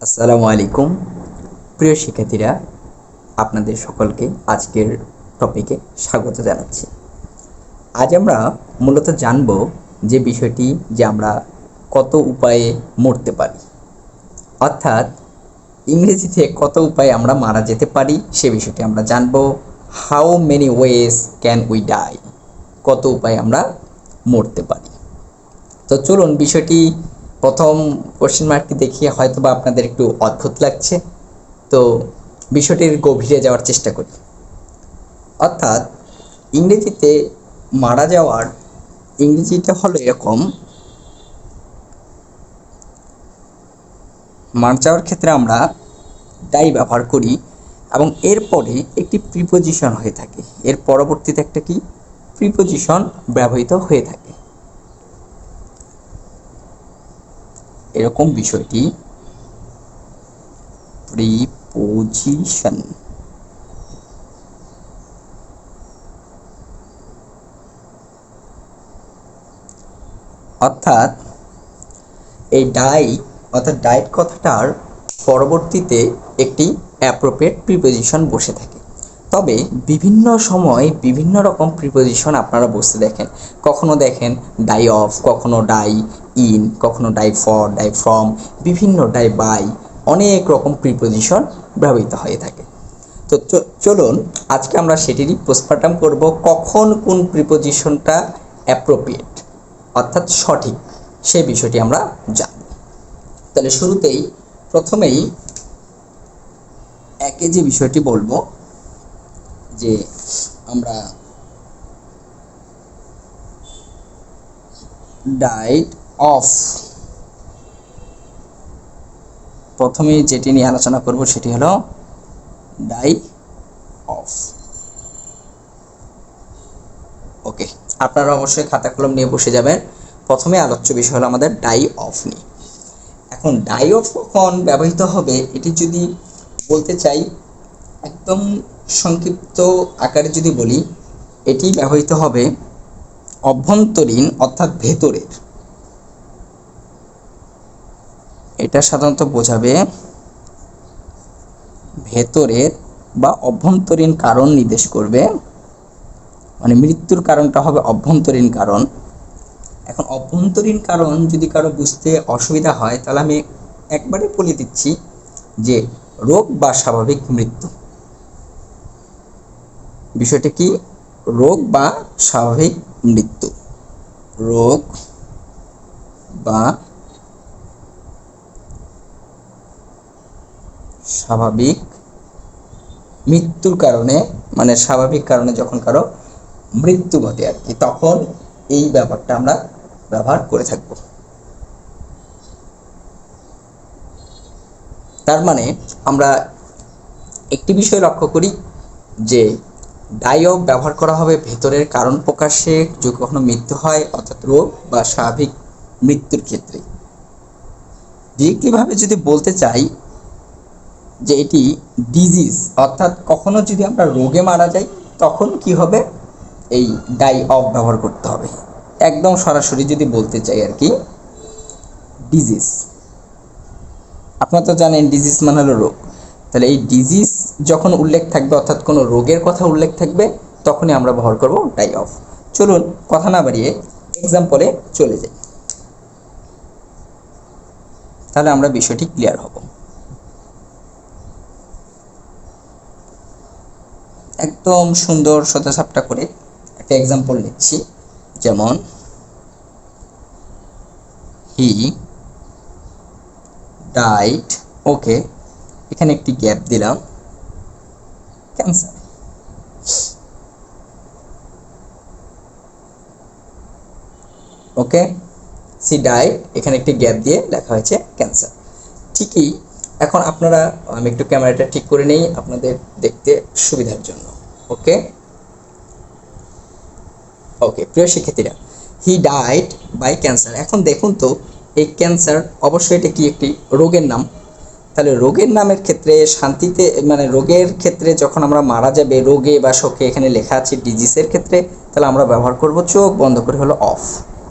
আসসালামু আলাইকুম প্রিয় শিক্ষার্থীরা, আপনাদের সকলকে আজকের টপিকে স্বাগত জানাচ্ছি। আজ আমরা মূলত জানব যে বিষয়টি যে আমরা কত উপায়ে মরতে পারি, অর্থাৎ ইংরেজিতে কত উপায়ে আমরা মারা যেতে পারি সে বিষয়টি আমরা জানব। How many ways can we die, কত উপায়ে আমরা মরতে পারি। তো চলুন বিষয়টি প্রথম কোশ্চেন মার্কটি দেখিয়ে হয়তো বা আপনাদের একটু অদ্ভুত লাগছে, তো বিষয়টির গভীরে যাওয়ার চেষ্টা করি। অর্থাৎ ইংরেজিতে মারা যাওয়ার ইংরেজিটা হলো এরকম, মারা যাওয়ার ক্ষেত্রে আমরা ডাই ব্যবহার করি এবং এরপরে একটি প্রিপোজিশন হয়ে থাকে, এর পরবর্তীতে একটা কি প্রিপোজিশন ব্যবহৃত হয়ে থাকে। এরকম বিষয়টি প্রিপোজিশন। অর্থাৎ এই ডাই অর্থাৎ ডাইট কথাটার পরবর্তীতে একটি অ্যাপ্রোপ্রিয়েট প্রিপোজিশন বসে থাকে। তবে বিভিন্ন সময় বিভিন্ন রকম প্রিপোজিশন আপনারা বসতে দেখেন, কখনো দেখেন ডাই অফ, কখনো ডাই ইন, কখনো ডাই ফর, ডাই ফ্রম, বিভিন্ন ডাই বাই, অনেক রকম প্রিপোজিশন ব্যবহৃত হয়ে থাকে। তো চলুন আজকে আমরা সেটিরই পোস্টমর্টম করব, কখন কোন প্রিপোজিশনটা অ্যাপ্রোপ্রিয়েট অর্থাৎ সঠিক সেই বিষয়টি আমরা জানব। তাহলে শুরুতেই প্রথমেই একে যে বিষয়টি বলবো যে আমরা ডাইড অফ, প্রথমে যেটি নিয়ে আলোচনা করব সেটি হলো ডাই অফ। ওকে, আপনারা অবশ্যই খাতা কলম নিয়ে বসে যাবেন। প্রথমে আলোচ্য বিষয় হলো আমাদের ডাই অফ নিয়ে। এখন ডাই অফ কখন ব্যবহৃত হবে এটি যদি বলতে চাই, একদম সংক্ষিপ্ত আকারে যদি বলি, এটি ব্যবহৃত হবে অভ্যন্তরীণ অর্থাৎ ভেতরের, এটা সাধারণত বোঝাবে ভেতরের বা অভ্যন্তরীণ কারণ নির্দেশ করবে, মানে মৃত্যুর কারণটা হবে অভ্যন্তরীণ কারণ। এখন অভ্যন্তরীণ কারণ যদি কারো বুঝতে অসুবিধা হয় তাহলে আমি একবারে বলে দিচ্ছি যে রোগ বা স্বাভাবিক মৃত্যু। বিষয়টা কি? রোগ বা স্বাভাবিক মৃত্যু। রোগ বা স্বাভাবিক মৃত্যুর কারণে, মানে স্বাভাবিক কারণে যখন কারো মৃত্যু ঘটে আর কি, তখন এই ব্যাপারটা আমরা ব্যবহার করে থাকব। তার মানে আমরা একটি বিষয় লক্ষ্য করি যে ডাই অফ ব্যবহার করা হবে ভেতরের কারণ প্রকাশে যদি কখনো মৃত্যু হয়, অর্থাৎ রোগ বা স্বাভাবিক মৃত্যুর ক্ষেত্রে। ডিরেক্টলিভাবে যদি বলতে চাই যে এটি ডিজিজ, অর্থাৎ কখনো যদি আমরা রোগে মারা যাই তখন কি হবে, এই ডাই অফ ব্যবহার করতে হবে। একদম সরাসরি যদি বলতে চাই আর কি, ডিজিজ, আপনারা তো জানেন ডিজিজ মানে হলো রোগ। তাহলে এই ডিজিজ যখন উল্লেখ থাকবে অর্থাৎ কোনো রোগের কথা উল্লেখ থাকবে তখনই আমরা ব্যবহার করব ডাই অফ। চলুন কথা না বাড়িয়ে এক্সাম্পলে চলে যাই, তাহলে আমরা বিষয়টি ক্লিয়ার হব। একদম সুন্দর সোজাসাপটা করে একটা এক্সাম্পল নিচ্ছি, যেমন হি ডাইড, ওকে, এখানে একটি গ্যাপ দিলাম, ক্যান্সার। ওকে, সি ডাইড, এখানে একটি গ্যাপ দিয়ে লেখা হয়েছে ক্যান্সার। ঠিকই। এখন আপনারা, আমি একটু ক্যামেরাটা ঠিক করে নেই আপনাদের দেখতে সুবিধার জন্য। ওকে ওকে, প্রিয় শিক্ষার্থীরা, হি ডাইড বাই ক্যান্সার। এখন দেখুন তো, এই ক্যান্সার অবশ্যই এটা কি একটি রোগের নাম। তাহলে রোগের নামের ক্ষেত্রে শান্তিতে, মানে রোগের ক্ষেত্রে যখন আমরা মারা যাবে রোগে বা শোকে, এখানে লেখা আছে ডিজিজের ক্ষেত্রে, তাহলে আমরা ব্যবহার করব চোখ বন্ধ করে হলো অফ,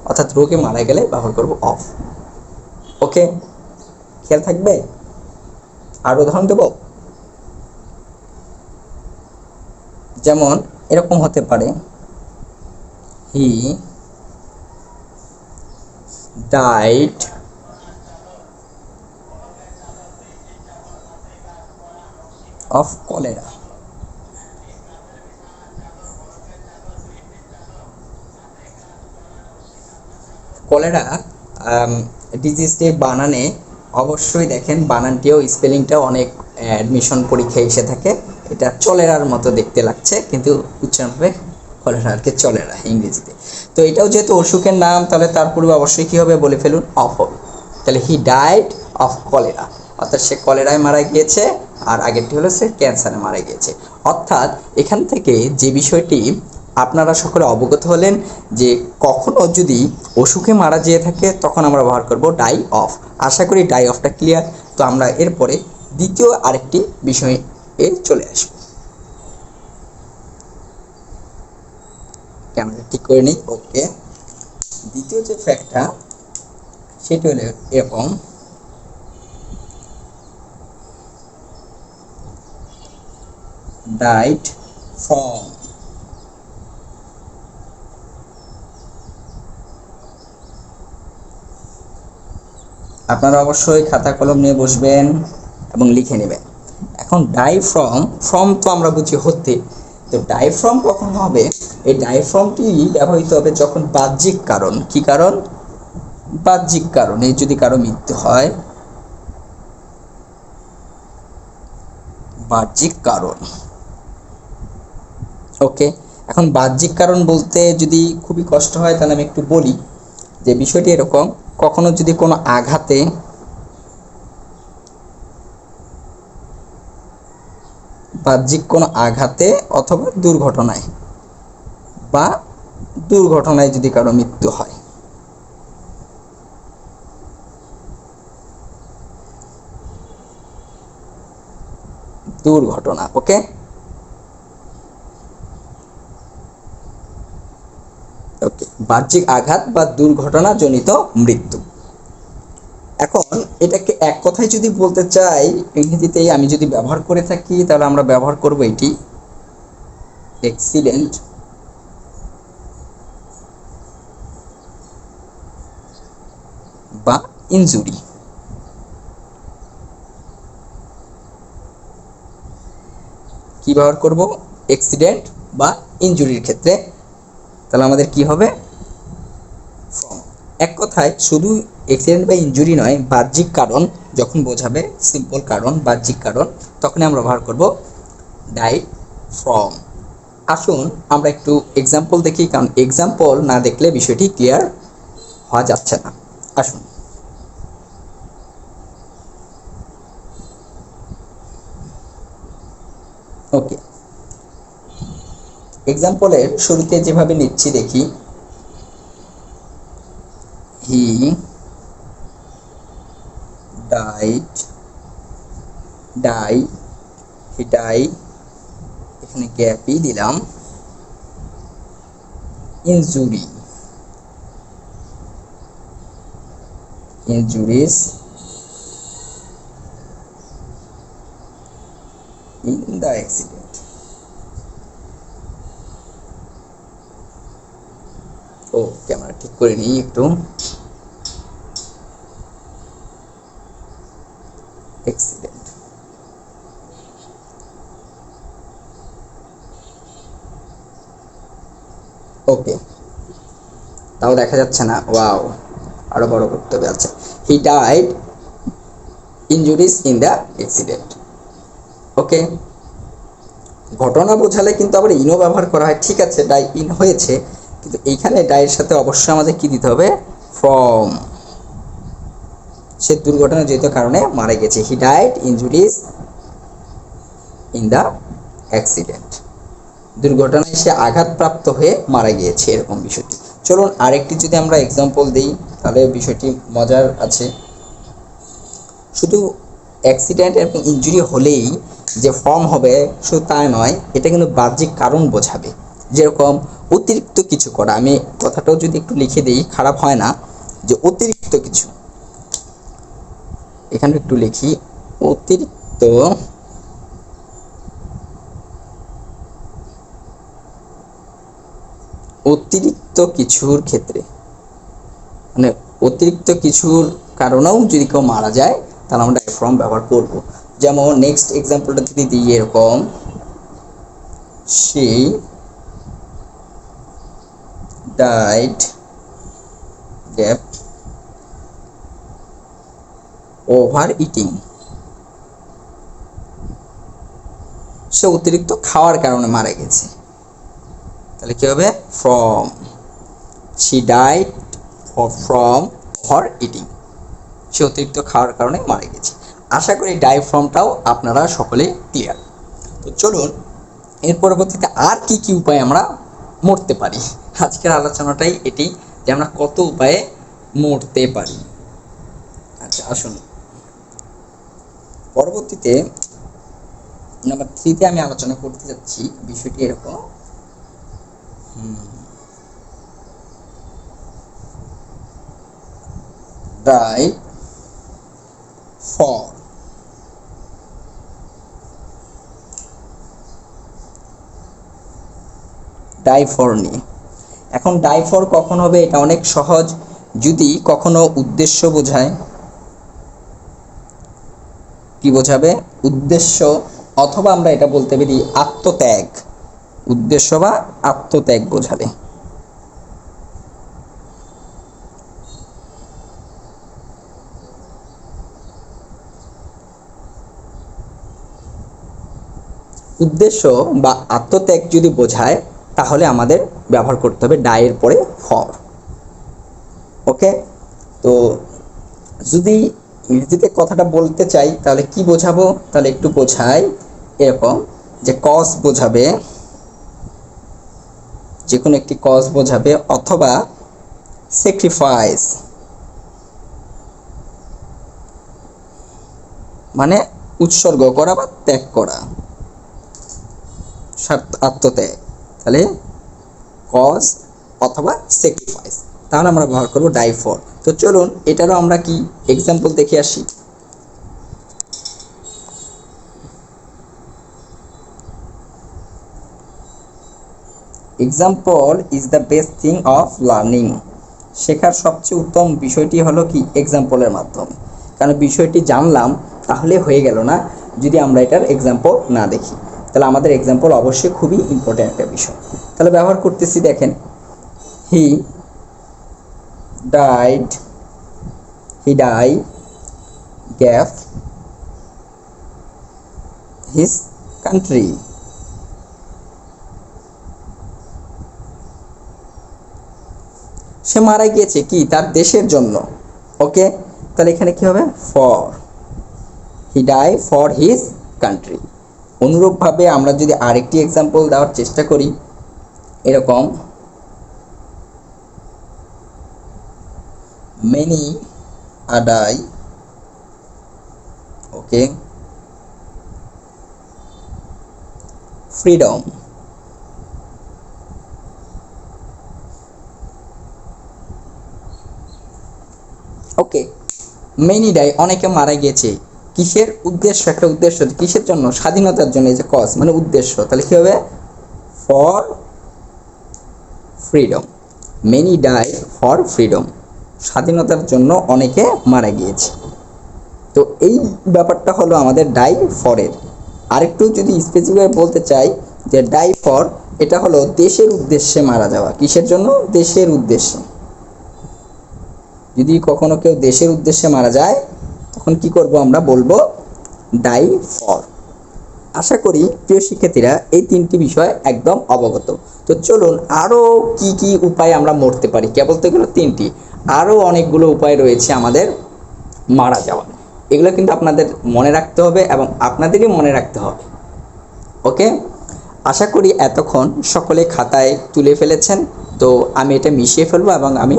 অর্থাৎ রোগে মারা গেলে ব্যবহার করব অফ। ওকে, খেয়াল থাকবে। আর উদাহরণ দেব, যেমন এরকম হতে পারে, he died of cholera. Cholera ডিজিজটির বানানে অবশ্যই দেখেন বানানটিও স্পেলিংটাও অনেক অ্যাডমিশন পরীক্ষায় এসে থাকে। এটা চলেরার মতো দেখতে লাগছে, কিন্তু উচ্চারণ হবে কলেরা, আর কি চলেরা ইংরেজিতে। তো এটাও যেহেতু অসুখের নাম, তাহলে তার পূর্বে অবশ্যই কী হবে বলে ফেলুন, অফ হবে। তাহলে হি ডাইড অফ কলেরা, অর্থাৎ সে কলেরায় মারা গিয়েছে, আর আগেরটি হলো সে ক্যান্সারে মারা গিয়েছে। অর্থাৎ এখান থেকে যে বিষয়টি আপনারা সকলে অবগত হলেন, যে কখনো যদি অসুখে মারা যেয়ে থাকে তখন আমরা ব্যবহার করব ডাই অফ। আশা করি ডাই অফটা ক্লিয়ার। তো আমরা এরপরে দ্বিতীয় আরেকটি বিষয়ে চলে আসব। ক্যামেরা ঠিক করে নিই। ওকে, দ্বিতীয় যে ফ্যাক্টটা সেটা হলো এরকম, ডাইড ফ্রম। আপনারা অবশ্যই খাতা কলম নিয়ে বসবেন এবং লিখে নেবেন। এখন ডাই ফ্রম, ফ্রম তো আমরা বুঝি হতে, তো ডাই ফ্রম কখন হবে? এই ডাই ফ্রমটি ব্যবহৃত হবে যখন বাহ্যিক কারণ, কি কারণ? বাহ্যিক কারণে যদি কারো মৃত্যু হয়, বাহ্যিক কারণ। ওকে, এখন বাহ্যিক কারণ বলতে যদি খুবই কষ্ট হয় তাহলে আমি একটু বলি যে বিষয়টি এরকম, কখনো যদি কোনো আঘাতে, বাহ্যিক কোনো আঘাতে অথবা দুর্ঘটনায়, বা দুর্ঘটনায় যদি কারো মৃত্যু হয়, দুর্ঘটনা। ওকে, ওকে, বাহ্যিক আঘাত বা দুর্ঘটনা জনিত মৃত্যু। এখন এটাকে এক কথায় যদি বলতে চাই ইংরেজিতে আমি যদি ব্যবহার করে থাকি, তাহলে আমরা ব্যবহার করব এটি অ্যাক্সিডেন্ট বা ইনজুরি। কি ব্যবহার করব? অ্যাক্সিডেন্ট বা ইনজুরির ক্ষেত্রে। তাহলে আমাদের কি হবে? ফ্রম। এক কথায় শুধু অ্যাক্সিডেন্ট বা ইনজুরি নয়, বাহ্যিক কারণ যখন বোঝাবে, সিম্পল কারণ, বাহ্যিক কারণ, তখনই আমরা ব্যবহার করব ডাই ফ্রম। আসুন আমরা একটু এক্সাম্পল দেখি, কারণ এক্সাম্পল না দেখলে বিষয়টি ক্লিয়ার হওয়া যাচ্ছে না। আসুন, ওকে, এক্সাম্পলের শুরুতে যেভাবে নিচ্ছি দেখি, he died, die, he die, এখানে গ্যাপই দিলাম, injury, injuries in the accident. ও ক্যামেরা ঠিক করে নিই একটু। অ্যাক্সিডেন্ট, ওকে, তাও দেখা যাচ্ছে না, ওয়াও, আরো বড় করতে হবে। আচ্ছা, he died injuries in the accident. Okay, ঘটনা বোঝালে কিন্তু আবার ইনও ব্যবহার করা হয়, ঠিক আছে, ডাই ইন হয়েছে, কিন্তু এইখানে ডাইয়ের সাথে অবশ্যই আমাদের কি দিতে হবে? ফ্রম। সে দুর্ঘটনাজনিত কারণে মারা গেছে, হি died injuries in the accident, দুর্ঘটনায় সে আঘাতপ্রাপ্ত হয়ে মারা গিয়েছে, এরকম বিষয়টি। চলুন আরেকটি যদি আমরা এক্সাম্পল দিই তাহলে বিষয়টি মজার আছে। শুধু অ্যাক্সিডেন্ট এবং ইনজুরি হলেই যে ফর্ম হবে শুধু তাই নয়, এটা কিন্তু বাহ্যিক কারণ বোঝাবে। যেরকম অতিরিক্ত কিছু করা, আমি কথাটাও যদি একটু লিখে দিই খারাপ হয় না, যে অতিরিক্ত কিছু, এখানে একটু লিখি, অতিরিক্ত তো অতিরিক্ত কিছুর ক্ষেত্রে, মানে অতিরিক্ত কিছুর কারণেও যদি কেউ মারা যায় তাহলে আমরা ডাইফ্রম ব্যবহার করব। যেমন নেক্সট এক্সাম্পলটা যদি দিই এরকম, she died death over eating, সে অতিরিক্ত খাওয়ার কারণে মারা গেছে, তাহলে কি হবে from, she died from her eating, সে অতিরিক্ত খাওয়ার কারণে মারা গেছে। আশা করি ডাইফ্রমটাও আপনারা সকলে ক্লিয়ার। তো চলুন এর পরবর্তীতে আর কি কি উপায়ে আমরা মরতে পারি। আজকের আলোচনাটাই এটি যে আমরা কত উপায়ে মরতে পারি। আচ্ছা আসুন, পরবর্তীতে নাম্বার 3-তে আমি আলোচনা করতে যাচ্ছি বিষয়টি এরকম, ডাই ফর, ডাইফর নিয়ে। এখন ডাইফর কখন হবে এটা অনেক সহজ, যদি কখনো উদ্দেশ্য বোঝায়, কি বোঝাবে উদ্দেশ্য, অথবা আমরা এটা বলতে পারি আত্মত্যাগ, উদ্দেশ্য বা আত্মত্যাগ বোঝালে। উদ্দেশ্য বা আত্মত্যাগ যদি বোঝায় তাহলে আমাদের ব্যবহার করতে হবে ডাইয়ের পরে ফর। ওকে, তো যদি ইংরেজিতে কথাটা বলতে চাই তাহলে কি বোঝাবো, তাহলে একটু বোঝাই এরকম যে কজ বোঝাবে, যে কোনো একটি কজ বোঝাবে, অথবা স্যাক্রিফাইস মানে উৎসর্গ করা বা ত্যাগ করা, আত্মত্যাগ, তাহলে কজ অথবা স্যাক্রিফাইস, তাহলে আমরা ব্যবহার করব ডাই ফর। তো চলুন এটারও আমরা কি এক্সাম্পল দেখে আসি। Example is the best thing of learning, শেখার সবচেয়ে উত্তম বিষয়টি হলো কি এক্সাম্পলের মাধ্যমে, কারণ বিষয়টি জানলাম তাহলে হয়ে গেল না যদি আমরা এটার এক্সাম্পল না দেখি, তাহলে আমাদের এক্সাম্পল অবশ্যই খুবই ইম্পর্টেন্ট একটা বিষয়। তাহলে ব্যবহার করতেছি, দেখেন হি died, he died gave his country, সে মারা গিয়েছে কি তার দেশের জন্য। ওকে, তাহলে এখানে কি হবে for, he die for his country. অনুরূপভাবে আমরা যদি আরেকটি এক্সাম্পল দেওয়ার চেষ্টা করি এরকম, many are die, okay, freedom, okay, many die অনেকে মারা গিয়েছে, কিসের উদ্দেশ্য, একটা উদ্দেশ্য, কিসের জন্য, স্বাধীনতার জন্য, এই যে কজ মানে উদ্দেশ্য, তাহলে কি হবে for freedom, many die for freedom, স্বাধীনতার জন্য অনেকে মারা গিয়েছে। তো এই ব্যাপারটা হলো আমাদের ডাই ফরের। আরেকটু যদি স্পেসিফিক বলতে চাই যে ডাই ফর এটা হলো দেশের উদ্দেশ্যে মারা যাওয়া, কিসের জন্য, দেশের উদ্দেশ্যে। যদি কখনো কেউ দেশের উদ্দেশ্যে মারা যায় তখন কি করব, আমরা বলবো ডাই ফর। আশা করি প্রিয় শিক্ষার্থীরা এই তিনটি বিষয় একদম অবগত। তো চলুন আরও কি কি উপায় আমরা মরতে পারি, কেবল তো এগুলো তিনটি, আরও অনেকগুলো উপায় রয়েছে আমাদের মারা যাওয়ার, এগুলো কিন্তু আপনাদের মনে রাখতে হবে এবং আপনাদেরই মনে রাখতে হবে। ওকে, আশা করি এতক্ষণ সকলে খাতায় তুলে ফেলেছেন। তো আমি এটা মিশিয়ে ফেলবো এবং আমি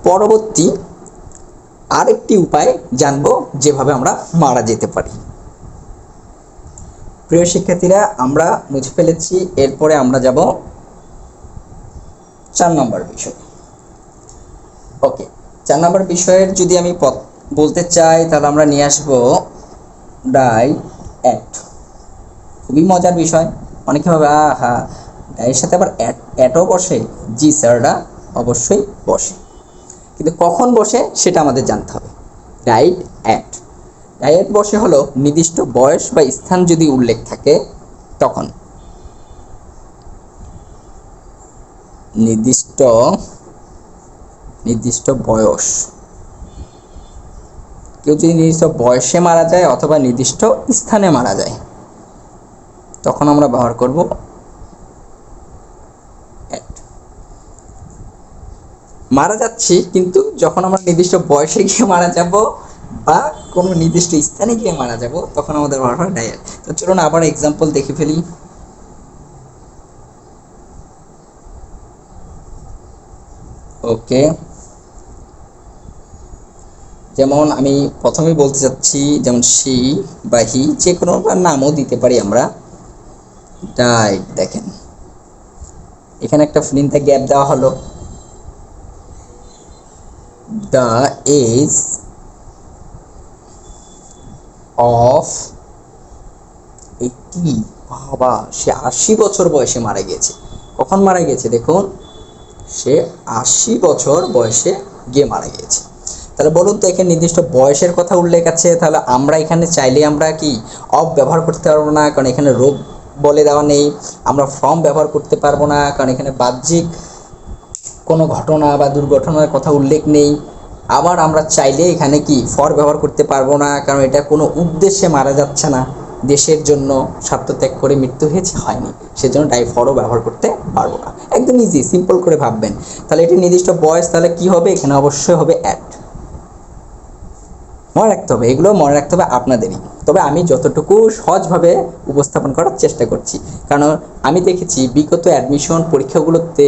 পরবর্তী আরেকটি উপায় জানবো যেভাবে আমরা মারা যেতে পারি। প্রিয় শিক্ষার্থীরা আমরা মুছে ফেলেছি, এরপরে আমরা যাব 4 নম্বর বিষয়। ওকে, 4 নম্বর বিষয়ের যদি আমি বলতে চাই তাহলে আমরা নিয়ে আসবো ডাই অ্যাট। খুবই মজার বিষয়। অনেকে ভাবে হা ডায়ের সাথে আবার অ্যাটও বসে। জি স্যাররা অবশ্যই বসে, কিন্তু কখন বসে সেটা আমাদের জানতে হবে। ডাইড অ্যাট, ডায়েট বসে হলো নির্দিষ্ট বয়স বা স্থান যদি উল্লেখ থাকে তখন। নির্দিষ্ট বয়স, কেউ যদি নির্দিষ্ট বয়সে মারা যায় অথবা নির্দিষ্ট স্থানে মারা যায় তখন আমরা ব্যবহার করব অ্যাট। মারা যাচ্ছি কিন্তু যখন আমরা নির্দিষ্ট বয়সে গিয়ে মারা যাব বা কোনো নির্দিষ্ট স্থানে গিয়ে মারা যাব তখন আমাদের ব্যবহার হয় ডায়েট। তো চলুন আবার এক্সাম্পল দেখে ফেলি। ওকে, যেমন আমি প্রথমেই বলতে চাচ্ছি, যেমন শি বা হি, যে কোনো নামও দিতে পারি আমরা। ডাইড, দেখেন এখানে একটা ফিলিংটা গ্যাপ দেওয়া হলো। দ্য এজ অফ 80, বাবা সে 80 বছর বয়সে মারা গিয়েছে। কখন মারা গিয়েছে দেখুন, সে 80 বছর বয়সে গিয়ে মারা গিয়েছে। তাহলে বলুন তো, এখানে নির্দিষ্ট বয়সের কথা উল্লেখ আছে, তাহলে আমরা এখানে চাইলে আমরা কি অফ ব্যবহার করতে পারবো না, কারণ এখানে রোগ বলে দেওয়া নেই। আমরা ফ্রম ব্যবহার করতে পারবো না, কারণ এখানে বাহ্যিক কোনো ঘটনা বা দুর্ঘটনার কথা উল্লেখ নেই। আবার আমরা চাইলে এখানে কি ফর ব্যবহার করতে পারবো না, কারণ এটা কোনো উদ্দেশ্যে মারা যাচ্ছে না, দেশের জন্য স্বার্থত্যাগ করে মৃত্যু হয়েছে, হয়নি, সেজন্য ডাই ফরও ব্যবহার করতে পারবো না। একদম ইজি, সিম্পল করে ভাববেন। তাহলে এটি নির্দিষ্ট বয়স, তাহলে কি হবে, এখানে অবশ্যই হবে অ্যাট। মনে রাখতে হবে, এগুলো মনে রাখতে হবে আপনাদেরই। তবে আমি যতটুকু সহজভাবে উপস্থাপন করার চেষ্টা করছি, কারণ আমি দেখেছি বিগত অ্যাডমিশন পরীক্ষাগুলোতে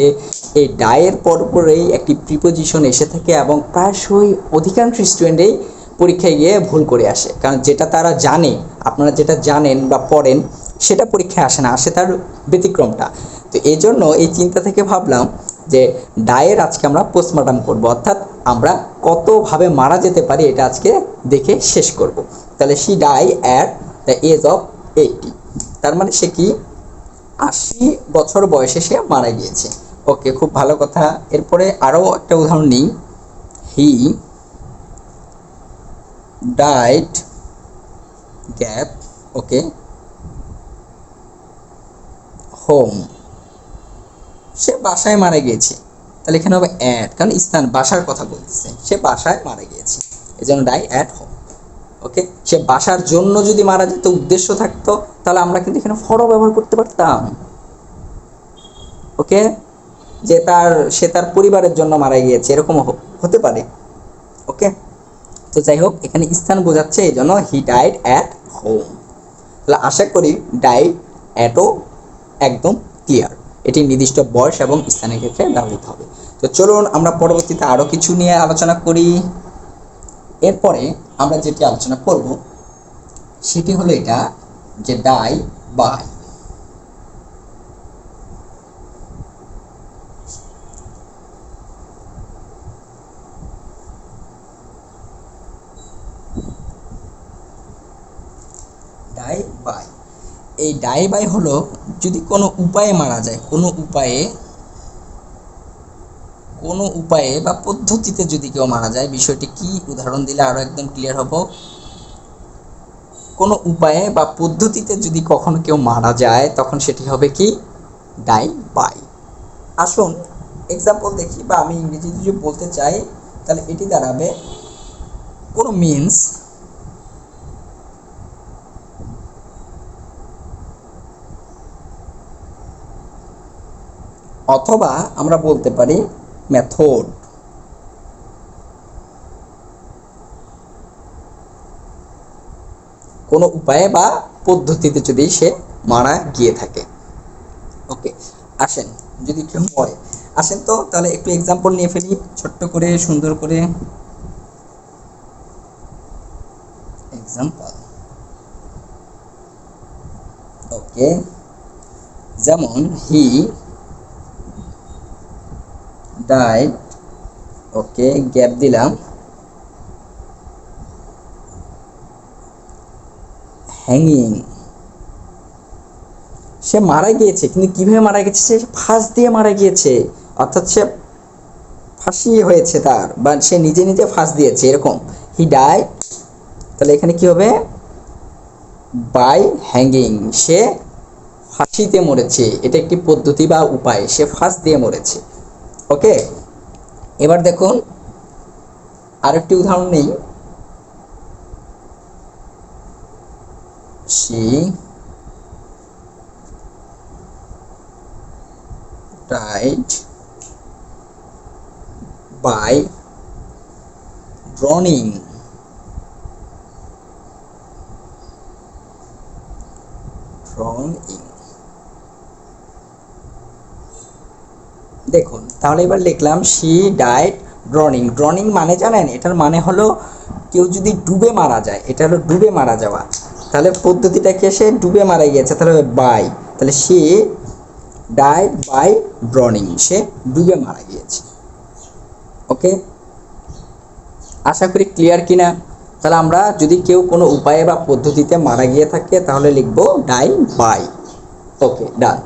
এই ডায়ের পরপরেই একটি প্রিপোজিশন এসে থাকে এবং প্রায়শই অধিকাংশ স্টুডেন্টেই পরীক্ষায় গিয়ে ভুল করে আসে, কারণ যেটা তারা জানে, আপনারা যেটা জানেন বা পড়েন সেটা পরীক্ষায় আসে না, আসে তার ব্যতিক্রমটা। তো এই জন্য এই চিন্তা থেকে ভাবলাম যে ডায়ের আজকে আমরা পোস্টমর্টম করব, অর্থাৎ আমরা কতভাবে মারা যেতে পারি এটা আজকে দেখে শেষ করব। তাহলে she die at the age of 80, তার মানে সে কি 80 বছর বয়সে সে মারা গিয়েছে। ওকে, খুব ভালো কথা। এরপরে আরও একটা উদাহরণ নিই। He died gap, okay, home, সে বাসায় মারা গিয়েছে। তাহলে এখানে হবে অ্যাট, কারণ স্থান বাসার কথা বলতেছে, সে বাসায় মারা গিয়েছে, এই জন্য ডাই অ্যাট হোম। ওকে, সে বাসার জন্য যদি মারা যেত, উদ্দেশ্য থাকতো, তাহলে আমরা কিন্তু এখানে ফরও ব্যবহার করতে পারতাম। ওকে, যে সে তার পরিবারের জন্য মারা গিয়েছে, এরকম হতে পারে। ওকে, তো যাই হোক, এখানে স্থান বোঝাচ্ছে, এই জন্য হি ডাইড অ্যাট হোম। তাহলে আশা করি ডাইড অ্যাটও একদম ক্লিয়ার, এটি নির্দিষ্ট বয়স এবং স্থানের ক্ষেত্রে ব্যবহৃত হবে। তো চলুন আমরা পরবর্তীতে আরও কিছু নিয়ে আলোচনা করি। এরপরে আমরা যেটি আলোচনা করব সেটি হলো এটা, যে ডাই বাই। ডাই বাই, এই ডাই বাই হলো যদি কোনো উপায়ে মারা যায়, কোনো উপায়ে বা পদ্ধতিতে যদি কেউ মারা যায়। বিষয়টি কি উদাহরণ দিলে আরো একদম ক্লিয়ার হবো। কোনো উপায়ে বা পদ্ধতিতে যদি কখনো কেউ মারা যায় তখন সেটি হবে কি ডাই বাই। আসুন এক্সাম্পল দেখি, বা আমি ইংরেজিতে যদি বলতে চাই তাহলে এটি দাঁড়াবে কোনো মিন্স অথবা আমরা বলতে পারি মেথড। কোনো উপায়ে বা পদ্ধতিতে যদি সে মারা গিয়ে থাকে। ওকে, আসেন যদি কেউ মরে, আসেন তো তাহলে একটু এক্সাম্পল নিয়ে ফেলি ছোট্ট করে, সুন্দর করে এক্সাম্পল। ওকে, যেমন হি ডাইড, ওকে গ্যাপ দিলাম, হ্যাঙ্গিং, সে মারা গিয়েছে, কিন্তু কিভাবে মারা গেছে? সে ফাঁস দিয়ে মারা গিয়েছে, অর্থাৎ সে ফাঁসি হয়েছে তার, বা সে নিজে নিজে ফাঁস দিয়েছে এরকম। হি ডাই, তাহলে এখানে কি হবে? বাই হ্যাঙ্গিং, সে ফাঁসিতে মরেছে। এটা একটি পদ্ধতি বা উপায়, সে ফাঁস দিয়ে মরেছে। ওকে, এবার দেখুন আরেকটি উদাহরণ নেই। she died by drowning, দেখুন তাহলে এবার লিখলাম she died drowning। ড্রনিং মানে জানেন, এটার মানে হলো কেউ যদি ডুবে মারা যায়, এটা হলো ডুবে মারা যাওয়া। তাহলে পদ্ধতিটাকে, সে ডুবে মারা গিয়েছে, তাহলে বাই, তাহলে she died by drowning, সে ডুবে মারা গিয়েছে। ওকে, আশা করি ক্লিয়ার কিনা? তাহলে আমরা যদি কেউ কোনো উপায়ে বা পদ্ধতিতে মারা গিয়ে থাকে তাহলে লিখবো ডাই বাই। ওকে, ডান।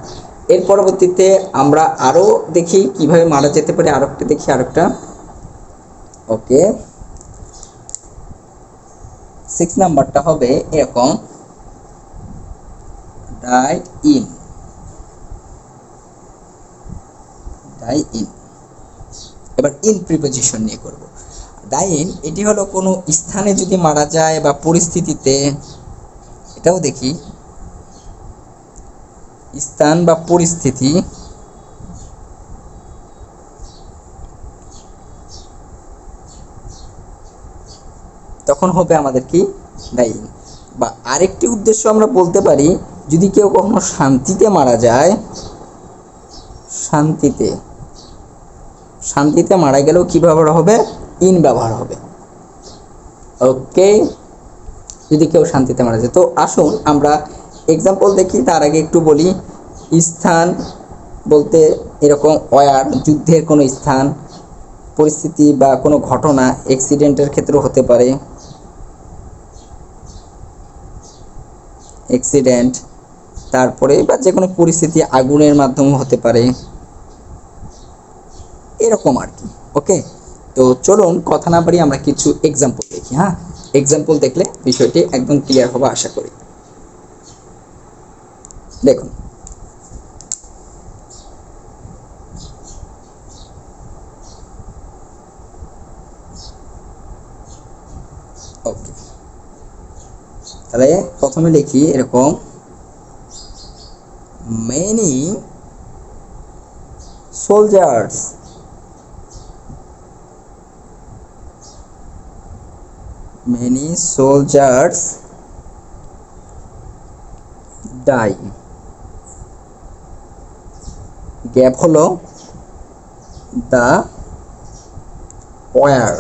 এর পরবর্তীতে আমরা আরও দেখি কিভাবে মারা যেতে পারে, আরেকটা দেখি, আরেকটা। ওকে, 6 নাম্বারটা হবে এরকম, ডাই ইন, ডাই ইন। এবার ইন প্রিপোজিশন নিয়ে করব। ডাই ইন, এটি হলো কোনো স্থানে যদি মারা যায় বা পরিস্থিতিতে, এটাও দেখি, স্থান বা পরিস্থিতি, তখন হবে আমাদের কি? Die in. বা আরেকটি উদ্দেশ্য আমরা বলতে পারি, যদি কেউ কখনো শান্তিতে মারা যায়, শান্তিতে, শান্তিতে মারা গেলেও কি ব্যবহার হবে? ইন ব্যবহার হবে। ওকে, যদি কেউ শান্তিতে মারা যায়। তো আসুন আমরা এক্সাম্পল দেখি, তার আগে একটু বলি। স্থান বলতে এরকম ওয়ার, যুদ্ধের কোনো স্থান, পরিস্থিতি বা কোনো ঘটনা, অ্যাক্সিডেন্টের ক্ষেত্রেও হতে পারে, অ্যাক্সিডেন্ট, তারপরে বা যে কোনো পরিস্থিতি, আগুনের মাধ্যমে হতে পারে, এরকম আর কি। ওকে, তো চলুন কথা না বাড়ি আমরা কিছু এক্সাম্পল দেখি। হ্যাঁ, এক্সাম্পল দেখলে বিষয়টি একদম ক্লিয়ার হবে আশা করি। দেখুন, ওকে, তাহলে প্রথমে লিখি এরকম, many soldiers, many soldiers die, gap হলো দা ওয়ার,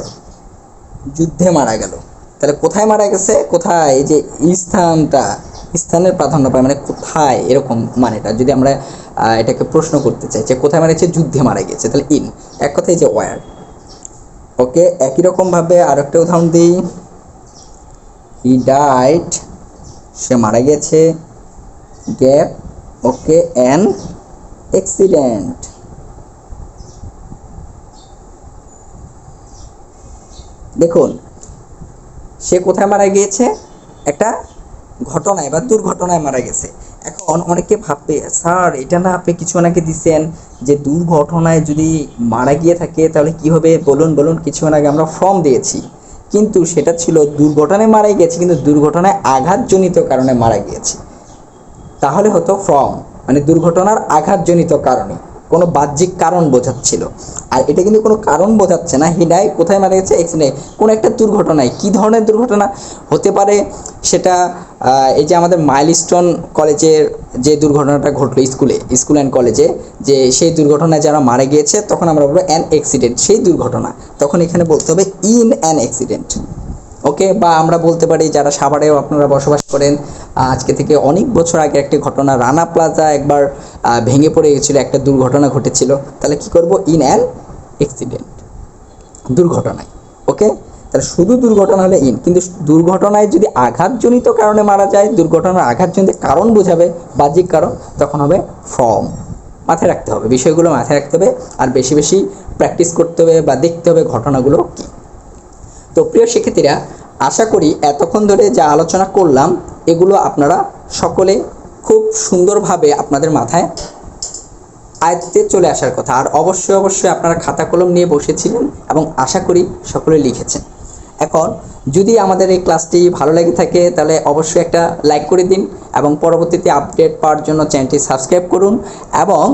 যুদ্ধে মারা গেল। তাহলে কোথায় মারা গেছে? কোথায়, এই যে স্থানটা, স্থানের প্রাধান্য পায়, মানে কোথায়, এরকম মানেটা যদি আমরা এটাকে প্রশ্ন করতে চাই যে কোথায় মারা গেছে, যুদ্ধে মারা গেছে, তাহলে ইন, এক কথায় যে ওয়ার। ওকে, একই রকমভাবে আরেকটা উদাহরণ দিই। হি ডাইড, সে মারা গেছে, গ্যাপ, ওকে, অ্যান অ্যাক্সিডেন্ট। দেখুন, সে কোথায় মারা গিয়েছে? একটা ঘটনায় বা দুর্ঘটনায় মারা গেছে। এখন অনেকে ভাববে, স্যার এটা না আপনি কিছু আগে দিচ্ছেন যে দুর্ঘটনায় যদি মারা গিয়ে থাকে তাহলে কি হবে, বলুন বলুন। কিছু আগে আমরা ফর্ম দিয়েছি, কিন্তু সেটা ছিল দুর্ঘটনায় মারা গিয়েছে, কিন্তু দুর্ঘটনায় আঘাতজনিত কারণে মারা গিয়েছে। তাহলে হতো ফ্রম, মানে দুর্ঘটনার আঘাতজনিত কারণে, কোনো বাহ্যিক কারণ বোঝাচ্ছিল। আর এটা কিন্তু কোনো কারণ বোঝাচ্ছে না। হিডাই কোথায় মারা গেছে? অ্যাক্সিডেন্ট, কোনো একটা দুর্ঘটনায়। কী ধরনের দুর্ঘটনা হতে পারে সেটা? এই যে আমাদের মাইলস্টোন কলেজের যে দুর্ঘটনাটা ঘটলো, স্কুল অ্যান্ড কলেজে, যে সেই দুর্ঘটনায় যারা মারা গিয়েছে, তখন আমরা বলবো অ্যান অ্যাক্সিডেন্ট, সেই দুর্ঘটনা। তখন এখানে বলতে হবে ইন অ্যান অ্যাক্সিডেন্ট। ওকে, বা আমরা বলতে পারি, যারা সাভারেও আপনারা বসবাস করেন, আজকে থেকে অনেক বছর আগে একটি ঘটনা, রানা প্লাজা একবার ভেঙে পড়ে গেছিলো, একটা দুর্ঘটনা ঘটেছিল। তাহলে কি করব? ইন অ্যান অ্যাক্সিডেন্ট, দুর্ঘটনায়। ওকে, তাহলে শুধু দুর্ঘটনা হলে ইন, কিন্তু দুর্ঘটনায় যদি আঘাতজনিত কারণে মারা যায়, দুর্ঘটনার আঘাতজনিত কারণ বোঝাবে বাহ্যিক কারণ, তখন হবে ফ্রম। মাথায় রাখতে হবে, বিষয়গুলো মাথায় রাখতে হবে, আর বেশি বেশি প্র্যাকটিস করতে হবে বা দেখতে হবে ঘটনাগুলো কী। তো প্রিয় শিক্ষার্থীরা, আশা করি এতক্ষণ ধরে যা আলোচনা করলাম এগুলো আপনারা সকলে খুব সুন্দরভাবে আপনাদের মাথায় আয়ত্তে চলে আসার কথা। আর অবশ্যই অবশ্যই আপনারা খাতা কলম নিয়ে বসেছিলেন এবং আশা করি সকলে লিখেছেন। এখন যদি আমাদের এই ক্লাসটি ভালো লেগে থাকে তাহলে অবশ্যই একটা লাইক করে দিন এবং পরবর্তীতে আপডেট পাওয়ার জন্য চ্যানেলটি সাবস্ক্রাইব করুন এবং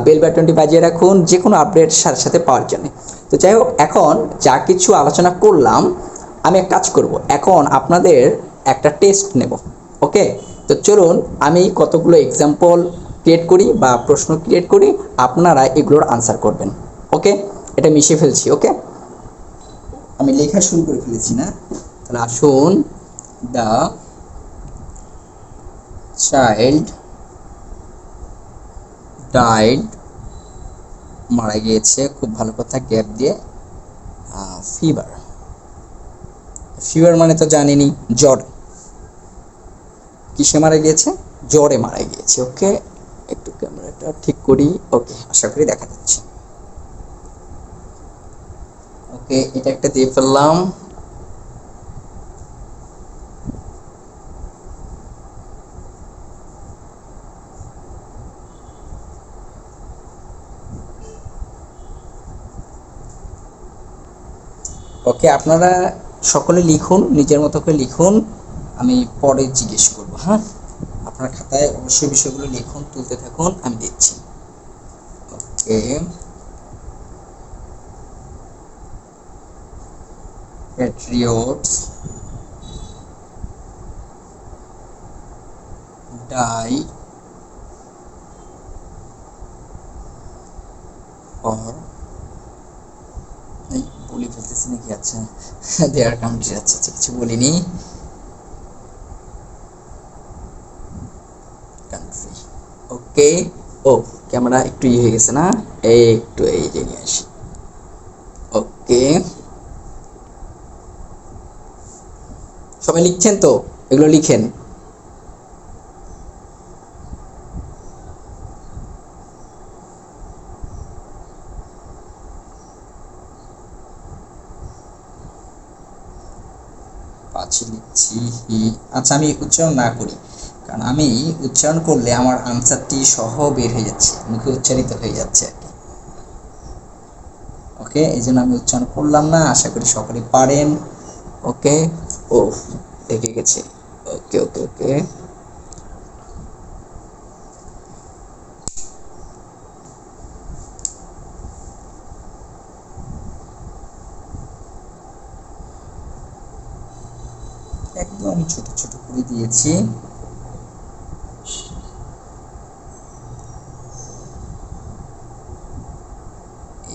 বেল বাটনটি বাজিয়ে রাখুন যে কোনো আপডেট সাথে সাথে পাওয়ার জন্য। তো যাই হোক, এখন যা কিছু আলোচনা করলাম আমি এক কাজ করব, এখন আপনাদের একটা টেস্ট নেব। ওকে, তো চলুন আমি কতগুলো এক্সাম্পল ক্রিয়েট করি বা প্রশ্ন ক্রিয়েট করি, আপনারা এগুলোর আনসার করবেন। ওকে, এটা মিশিয়ে ফেলছি। ওকে, আমি লেখা শুরু করে ফেলেছি না, তাহলে আসুন। দ্য চাইল্ড ডাইড, মারা গিয়েছে, খুব ভালো কথা, গ্যাপ দিয়ে ফিভার। ফিভার মানে তো জানেনই জ্বর। কিসে মারা গিয়েছে? জ্বরে মারা গিয়েছে। ওকে, একটু ক্যামেরাটা ঠিক করি। ওকে, আশা করি দেখা যাচ্ছে। ওকে, এটা একটা দিয়ে ফেললাম। ওকে, আপনারা সকলে লিখুন, নিজের মতো করে লিখুন, আমি পরে জিজ্ঞেস করবো। হ্যাঁ, আপনার খাতায় অবশ্যই বিষয়গুলো লিখুন, তুলতে থাকুন, আমি দিচ্ছি। ওকে, patriots die for, বলি ফেলতেছি নাকি? আচ্ছা, দেয়ার কান্ট্রি। আচ্ছা, কিছু বলিনি, কান্ট্রি। ওকে, ও ক্যামেরা একটু হয়ে গেছে না, একটু এই যে নিয়ে আসি। ওকে, সবাই লিখছেন তো? এগুলো লিখেন। লিখছি। আচ্ছা, আমি উচ্চারণ না করি, কারণ আমি উচ্চারণ করলে আমার আনসারটি সহ বের হয়ে যাচ্ছে, মুখে উচ্চারিত হয়ে যাচ্ছে আর কি। ওকে, এই জন্য আমি উচ্চারণ করলাম না। আশা করি সকলে পারেন। ওকে, ও দেখে গেছে। ওকে ওকে ওকে, একদম ছোট ছোট করে দিয়েছি।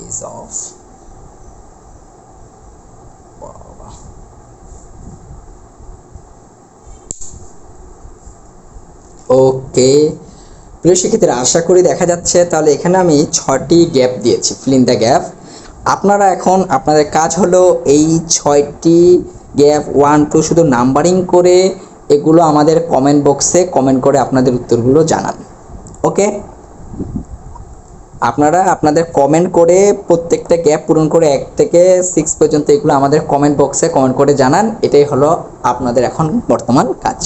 is of ওকে, প্রিয় শিক্ষার্থীরা, আশা করি দেখা যাচ্ছে। তাহলে এখানে আমি 6টি গ্যাপ দিয়েছি, ফিল ইন দ্য গ্যাপ। আপনারা এখন আপনাদের কাজ হলো এই 6টি গ্যাপ 1 2 শুধু নাম্বারিং করে এগুলো আমাদের কমেন্ট বক্সে কমেন্ট করে আপনাদের উত্তরগুলো জানান। ওকে, আপনারা আপনাদের কমেন্ট করে প্রত্যেকটা গ্যাপ পূরণ করে 1 থেকে 6 পর্যন্ত এগুলো আমাদের কমেন্ট বক্সে কমেন্ট করে জানান। এটাই হলো আপনাদের এখন বর্তমান কাজ।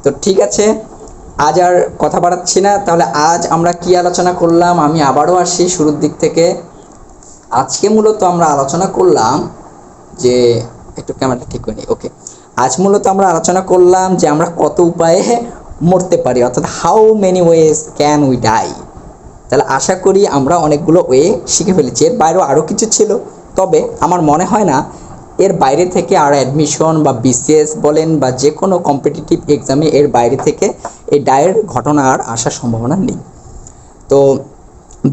তো ঠিক আছে, আজ আর কথা বাড়াচ্ছি না। তাহলে আজ আমরা কি আলোচনা করলাম, আমি আবারও আসি শুরুর দিক থেকে। আজকে মূলত আমরা আলোচনা করলাম যে, একটু ক্যামেরাটা ঠিক করে নিই। ওকে, আজ মূলত আমরা আলোচনা করলাম যে আমরা কত উপায়ে মরতে পারি, অর্থাৎ how many ways can we die. তাহলে আশা করি আমরা অনেকগুলো ওয়ে শিখে ফেলেছি। এর বাইরেও আরও কিছু ছিল, তবে আমার মনে হয় না এর বাইরে থেকে আর অ্যাডমিশন বা বিসিএস বলেন বা যে কোনো কম্পিটিটিভ এক্সামে এর বাইরে থেকে এই ডায়ের ঘটনা আর আসার সম্ভাবনা নেই। তো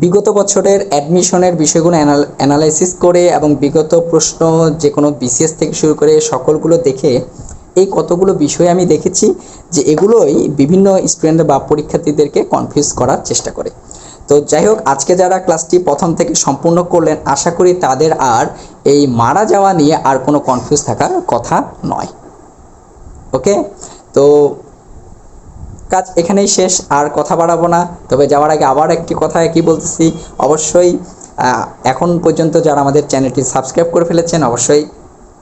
বিগত বছরের অ্যাডমিশনের বিষয়গুলো অ্যানালাইসিস করে এবং বিগত প্রশ্ন যে কোনো বিসিএস থেকে শুরু করে সকলগুলো দেখে এই কতগুলো বিষয় আমি দেখেছি যে এগুলোই বিভিন্ন স্টুডেন্ট বা পরীক্ষার্থীদেরকে কনফিউজ করার চেষ্টা করে। তো যাই হোক, আজকে যারা ক্লাসটি প্রথম থেকে সম্পূর্ণ করলেন, আশা করি তাদের আর এই মারা যাওয়া নিয়ে আর কোনো কনফিউজ থাকার কথা নয়। ওকে, তো কাজ এখানেই শেষ, আর কথা বাড়াবো না। তবে যাওয়ার আগে আবার একটি কথা কি বলতেছি, অবশ্যই এখন পর্যন্ত যারা আমাদের চ্যানেলটি সাবস্ক্রাইব করে ফেলেছেন অবশ্যই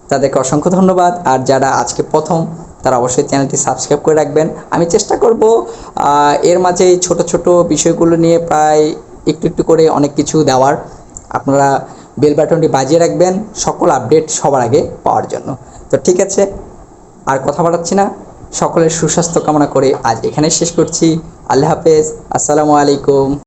তাদেরকে অসংখ্য ধন্যবাদ। আর যারা আজকে প্রথম তারা অবশ্যই চ্যানেলটি সাবস্ক্রাইব করে রাখবেন। আমি চেষ্টা করব এর মাঝে ছোট ছোট বিষয়গুলো নিয়ে প্রায় একটু একটু করে অনেক কিছু দেওয়ার। আপনারা বেল বাটনটি বাজিয়ে রাখবেন সকল আপডেট সবার আগে পাওয়ার জন্য। তো ঠিক আছে, আর কথা বাড়াচ্ছি না, সকলের সুস্বাস্থ্য কামনা করে আজ এখানে শেষ করছি। আল্লাহ হাফেজ, আসসালামু আলাইকুম।